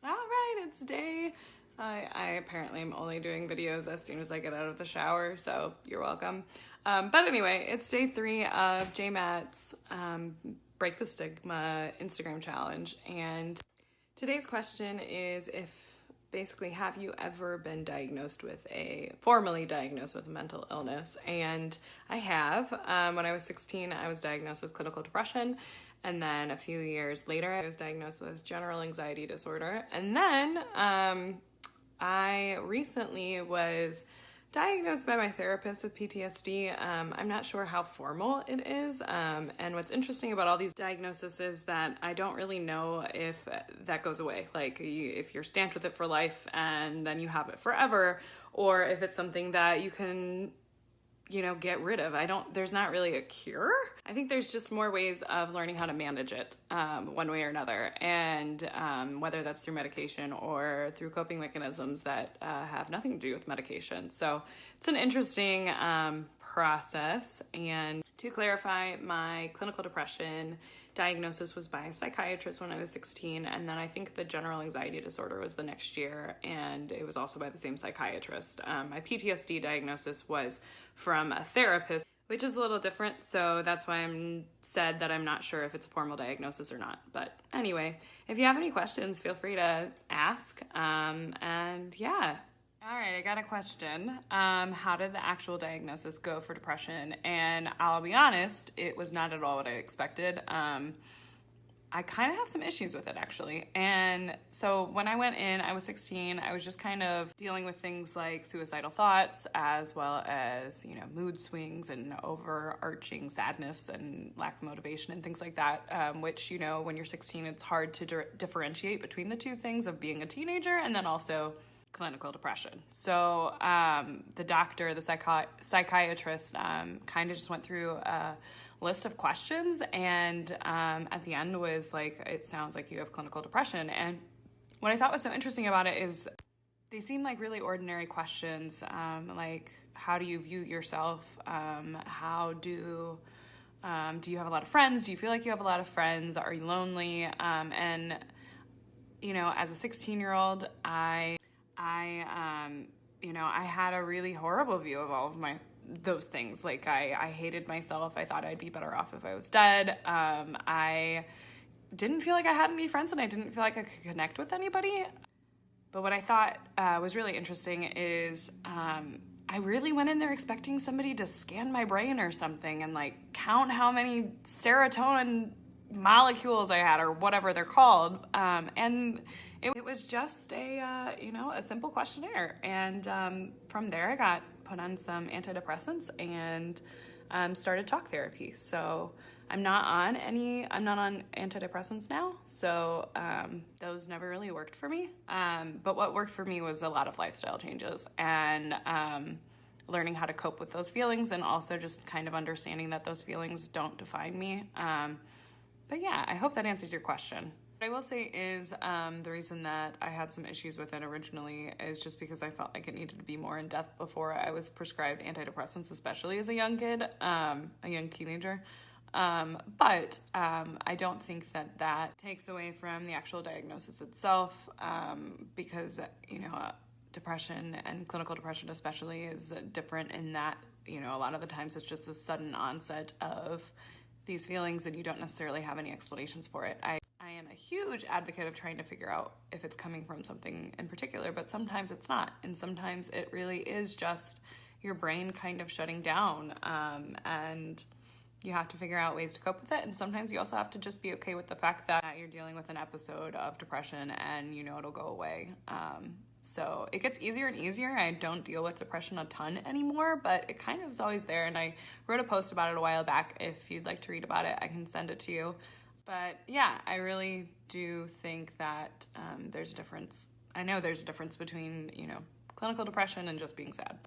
All right, it's day. I apparently am only doing videos as soon as I get out of the shower, so you're welcome. But anyway, it's day 3 of JMatt's Break the Stigma Instagram challenge, and today's question is have you ever been formally diagnosed with a mental illness? And I have. When I was 16, I was diagnosed with clinical depression. And then a few years later, I was diagnosed with general anxiety disorder. And then I recently was diagnosed by my therapist with PTSD. I'm not sure how formal it is. And what's interesting about all these diagnoses is that I don't really know if that goes away. Like if you're stamped with it for life and then you have it forever, or if it's something that you can, get rid of. There's not really a cure. I think there's just more ways of learning how to manage it one way or another. And whether that's through medication or through coping mechanisms that have nothing to do with medication. So it's an interesting process. And to clarify, my clinical depression diagnosis was by a psychiatrist when I was 16, and then I think the general anxiety disorder was the next year, and it was also by the same psychiatrist. My PTSD diagnosis was from a therapist, which is a little different, so that's why I'm said that I'm not sure if it's a formal diagnosis or not. But anyway, if you have any questions, feel free to ask, and yeah. All right, I got a question. How did the actual diagnosis go for depression? And I'll be honest, it was not at all what I expected. I kind of have some issues with it, actually. And so when I went in, I was 16. I was just kind of dealing with things like suicidal thoughts, as well as, mood swings and overarching sadness and lack of motivation and things like that, which, when you're 16, it's hard to differentiate between the two things of being a teenager and then also clinical depression. So the psychiatrist kind of just went through a list of questions, and at the end was like, it sounds like you have clinical depression. And what I thought was so interesting about it is they seem like really ordinary questions, like how do you view yourself? Do you have a lot of friends? Do you feel like you have a lot of friends? Are you lonely? And as a 16-year-old, I had a really horrible view of all of those things. Like I hated myself. I thought I'd be better off if I was dead. I didn't feel like I had any friends, and I didn't feel like I could connect with anybody. But what I thought was really interesting is I really went in there expecting somebody to scan my brain or something and count how many serotonin molecules I had or whatever they're called. And it was just a simple questionnaire. And from there, I got put on some antidepressants and started talk therapy. So I'm not on antidepressants now. So those never really worked for me. But what worked for me was a lot of lifestyle changes and learning how to cope with those feelings, and also just kind of understanding that those feelings don't define me. But yeah, I hope that answers your question. What I will say is the reason that I had some issues with it originally is just because I felt like it needed to be more in depth before I was prescribed antidepressants, especially as a young kid, a young teenager. But I don't think that takes away from the actual diagnosis itself, because, depression and clinical depression especially is different in that, a lot of the times it's just a sudden onset of these feelings and you don't necessarily have any explanations for it. I am a huge advocate of trying to figure out if it's coming from something in particular, but sometimes it's not. And sometimes it really is just your brain kind of shutting down, and you have to figure out ways to cope with it. And sometimes you also have to just be okay with the fact that you're dealing with an episode of depression and it'll go away. So it gets easier and easier. I don't deal with depression a ton anymore, but it kind of is always there. And I wrote a post about it a while back. If you'd like to read about it, I can send it to you. But yeah, I really do think that there's a difference. I know there's a difference between, clinical depression and just being sad.